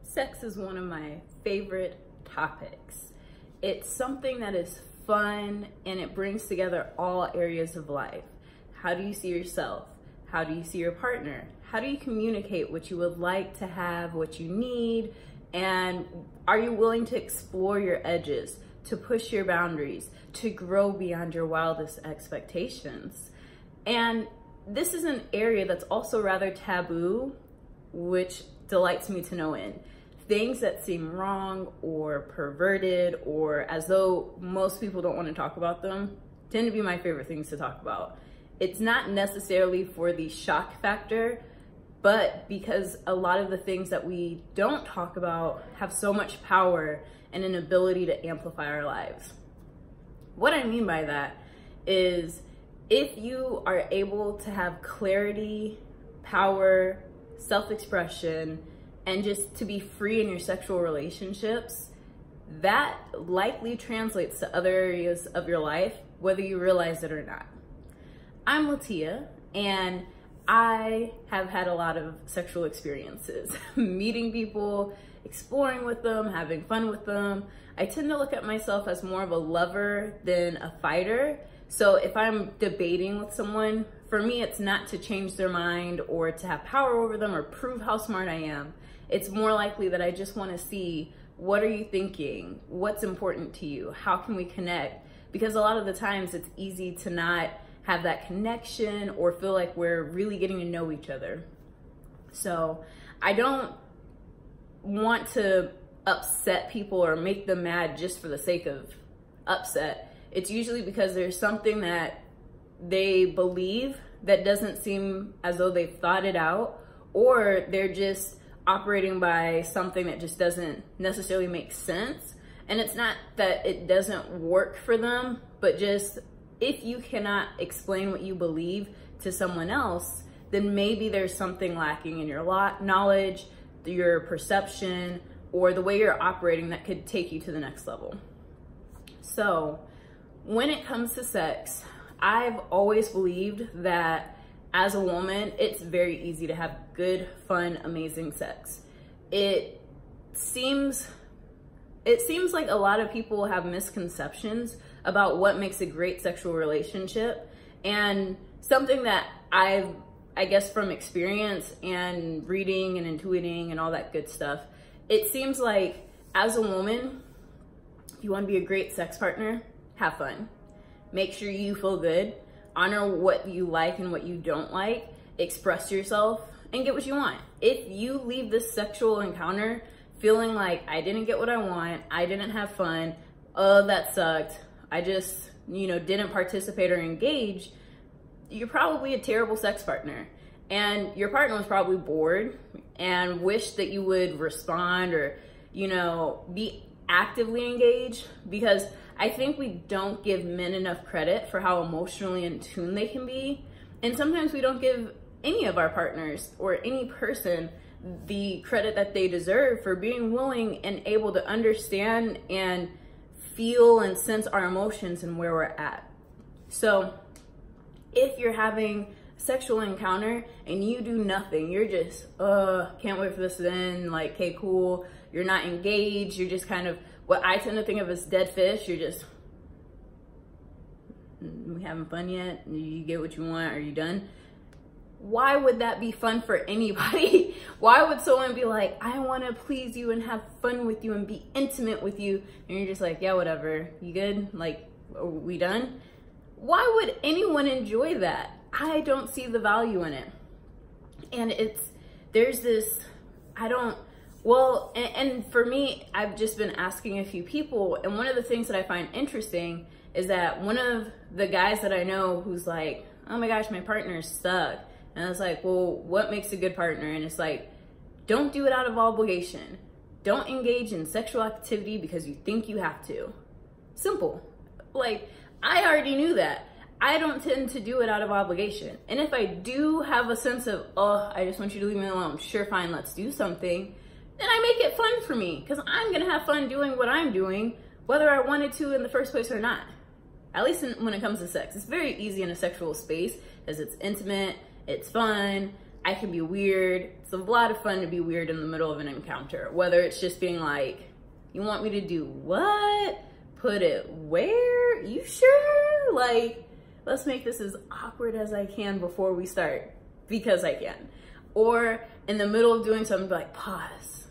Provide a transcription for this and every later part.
Sex is one of my favorite topics. It's something that is fun and it brings together all areas of life. How do you see yourself? How do you see your partner? How do you communicate what you would like to have, what you need? And are you willing to explore your edges, to push your boundaries, to grow beyond your wildest expectations? And this is an area that's also rather taboo, which delights me to no end. Things that seem wrong or perverted or as though most people don't want to talk about them tend to be my favorite things to talk about. It's not necessarily for the shock factor, but because a lot of the things that we don't talk about have so much power and an ability to amplify our lives. What I mean by that is if you are able to have clarity, power, self-expression, and just to be free in your sexual relationships, that likely translates to other areas of your life, whether you realize it or not. I'm Latia, and I have had a lot of sexual experiences, meeting people, exploring with them, having fun with them. I tend to look at myself as more of a lover than a fighter. So if I'm debating with someone, for me, it's not to change their mind or to have power over them or prove how smart I am. It's more likely that I just want to see, what are you thinking? What's important to you? How can we connect? Because a lot of the times it's easy to not have that connection or feel like we're really getting to know each other. So I don't want to upset people or make them mad just for the sake of upset. It's usually because there's something that they believe that doesn't seem as though they've thought it out, or they're just operating by something that just doesn't necessarily make sense. And it's not that it doesn't work for them, but just if you cannot explain what you believe to someone else, then maybe there's something lacking in your knowledge, your perception, or the way you're operating that could take you to the next level. So when it comes to sex, I've always believed that as a woman, it's very easy to have good, fun, amazing sex. It seems like a lot of people have misconceptions about what makes a great sexual relationship. And something that I guess from experience and reading and intuiting and all that good stuff, it seems like as a woman, if you want to be a great sex partner, have fun. Make sure you feel good. Honor what you like and what you don't like. Express yourself and get what you want. If you leave this sexual encounter feeling like, I didn't get what I want, I didn't have fun, oh, that sucked, I just, didn't participate or engage, you're probably a terrible sex partner. And your partner was probably bored and wished that you would respond or, be actively engaged, because I think we don't give men enough credit for how emotionally in tune they can be. And sometimes we don't give any of our partners or any person the credit that they deserve for being willing and able to understand and feel and sense our emotions and where we're at. So if you're having a sexual encounter and you do nothing, you're just, can't wait for this to end, like, okay, cool. You're not engaged. You're just kind of what I tend to think of as dead fish. You're just, we having fun yet? You get what you want? Are you done? Why would that be fun for anybody? Why would someone be like, I want to please you and have fun with you and be intimate with you, and you're just like, yeah, whatever, you good? Like, are we done? Why would anyone enjoy that? I don't see the value in it. And there's this, and for me, I've just been asking a few people, and one of the things that I find interesting is that one of the guys that I know who's like, oh my gosh, my partner's stuck. And I was like, well, what makes a good partner? And it's like, don't do it out of obligation. Don't engage in sexual activity because you think you have to. Simple. Like, I already knew that. I don't tend to do it out of obligation. And if I do have a sense of, oh, I just want you to leave me alone, sure, fine, let's do something, then I make it fun for me, because I'm gonna have fun doing what I'm doing, whether I wanted to in the first place or not. At least when it comes to sex. It's very easy in a sexual space because it's intimate, it's fun. I can be weird. It's a lot of fun to be weird in the middle of an encounter, whether it's just being like, you want me to do what? Put it where? You sure? Like, let's make this as awkward as I can before we start, because I can. Or in the middle of doing something, like, pause.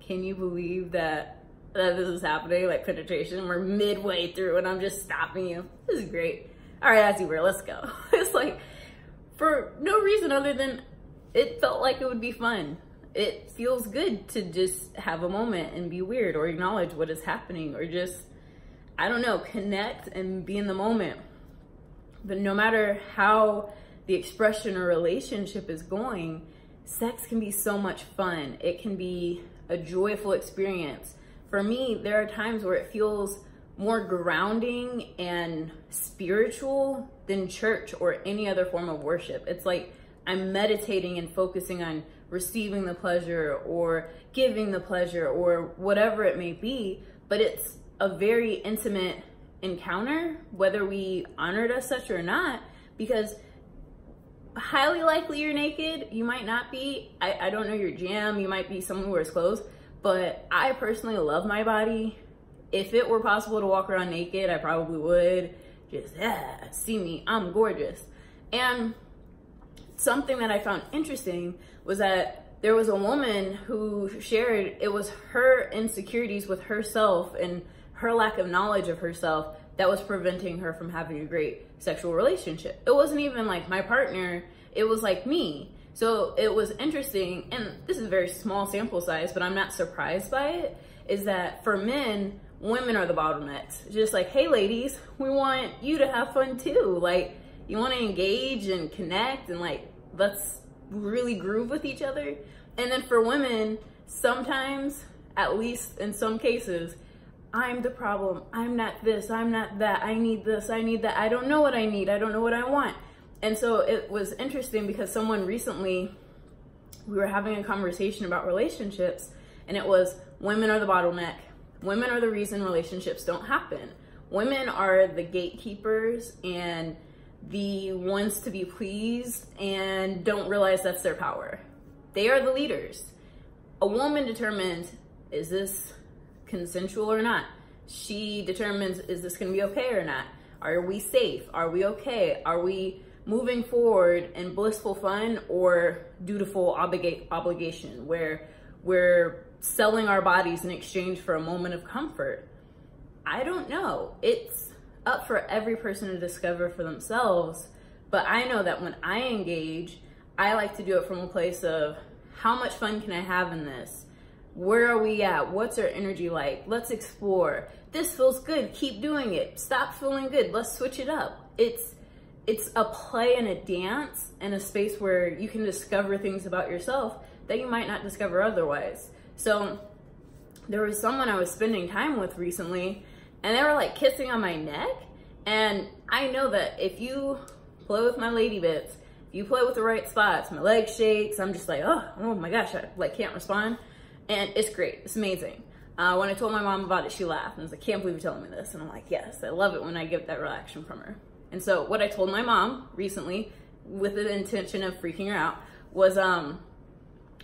Can you believe that this is happening? Like penetration, we're midway through and I'm just stopping you. This is great. All right, as you were, let's go. It's like, for no reason other than it felt like it would be fun. It feels good to just have a moment and be weird or acknowledge what is happening or just, I don't know, connect and be in the moment. But no matter how the expression or relationship is going, sex can be so much fun. It can be a joyful experience. For me, there are times where it feels more grounding and spiritual than church or any other form of worship. It's like I'm meditating and focusing on receiving the pleasure or giving the pleasure or whatever it may be, but it's a very intimate encounter, whether we honor it as such or not, because highly likely you're naked. You might not be. I don't know your jam. You might be someone who wears clothes, but I personally love my body. If it were possible to walk around naked, I probably would. Just, see me, I'm gorgeous. And something that I found interesting was that there was a woman who shared it was her insecurities with herself and her lack of knowledge of herself that was preventing her from having a great sexual relationship. It wasn't even like my partner, it was like me. So it was interesting, and this is a very small sample size, but I'm not surprised by it, is that for men, women are the bottlenecks. Just like, hey ladies, we want you to have fun too. Like, you want to engage and connect and like, let's really groove with each other. And then for women, sometimes, at least in some cases, I'm the problem. I'm not this, I'm not that. I need this, I need that. I don't know what I need. I don't know what I want. And so it was interesting because someone recently, we were having a conversation about relationships, and it was women are the bottleneck. Women are the reason relationships don't happen. Women are the gatekeepers and the ones to be pleased and don't realize that's their power. They are the leaders. A woman determines, is this consensual or not? She determines, is this gonna be okay or not? Are we safe? Are we okay? Are we moving forward in blissful fun or dutiful obligation where we're selling our bodies in exchange for a moment of comfort? I don't know. It's up for every person to discover for themselves, but I know that when I engage, I like to do it from a place of how much fun can I have in this? Where are we at? What's our energy like? Let's explore. This feels good. Keep doing it. Stop feeling good. Let's switch it up. It's a play and a dance and a space where you can discover things about yourself that you might not discover otherwise. So there was someone I was spending time with recently, and they were like kissing on my neck. And I know that if you play with my lady bits, if you play with the right spots, my leg shakes, I'm just like, oh my gosh, I like can't respond. And it's great, it's amazing. When I told my mom about it, she laughed and was like, can't believe you're telling me this. And I'm like, yes, I love it when I get that reaction from her. And so what I told my mom recently, with the intention of freaking her out, was, oh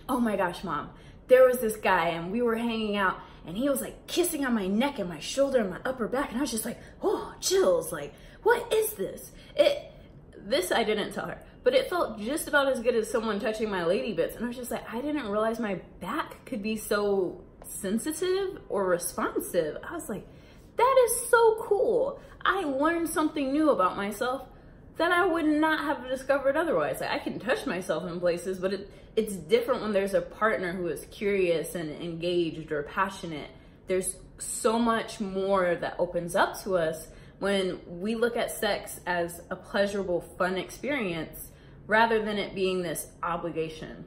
my gosh, Mom, there was this guy and we were hanging out and he was like kissing on my neck and my shoulder and my upper back. And I was just like, oh, chills. Like, what is this? This I didn't tell her, but it felt just about as good as someone touching my lady bits. And I was just like, I didn't realize my back could be so sensitive or responsive. I was like, that is so cool. I learned something new about myself that I would not have discovered otherwise. Like, I can touch myself in places, but it's different when there's a partner who is curious and engaged or passionate. There's so much more that opens up to us when we look at sex as a pleasurable, fun experience rather than it being this obligation.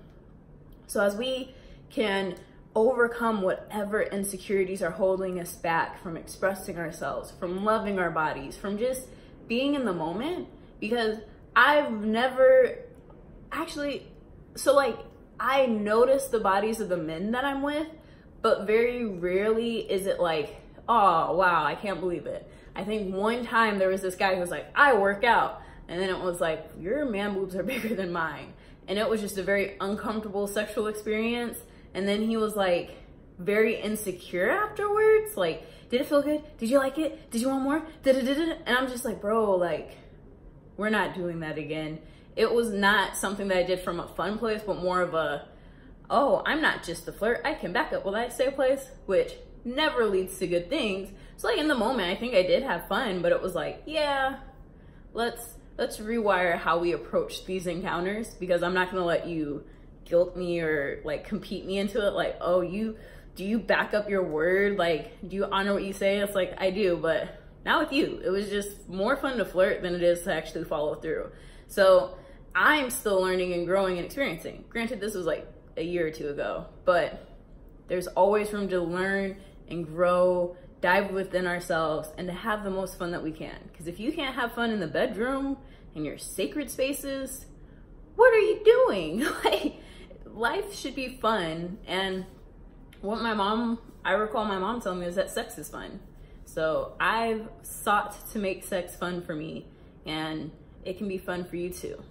So as we can overcome whatever insecurities are holding us back from expressing ourselves, from loving our bodies, from just being in the moment, because I've never actually, so like I notice the bodies of the men that I'm with, but very rarely is it like, oh wow, I can't believe it. I think one time there was this guy who was like, I work out. And then it was like, your man boobs are bigger than mine. and it was just a very uncomfortable sexual experience. And then he was like very insecure afterwards. Like, did it feel good? Did you like it? Did you want more? And I'm just like, bro, like, we're not doing that again. It was not something that I did from a fun place, but more of a, oh, I'm not just a flirt, I can back up what I say place, which never leads to good things. So like in the moment, I think I did have fun, but it was like, yeah, let's rewire how we approach these encounters, because I'm not gonna let you guilt me or like compete me into it. Like, oh, do you back up your word? Like, do you honor what you say? It's like, I do, but not with you. It was just more fun to flirt than it is to actually follow through. So I'm still learning and growing and experiencing. Granted, this was like a year or two ago, but there's always room to learn and grow, dive within ourselves, and to have the most fun that we can. Because if you can't have fun in the bedroom, in your sacred spaces, what are you doing? Like, life should be fun. And what I recall my mom telling me is that sex is fun. So I've sought to make sex fun for me, and it can be fun for you too.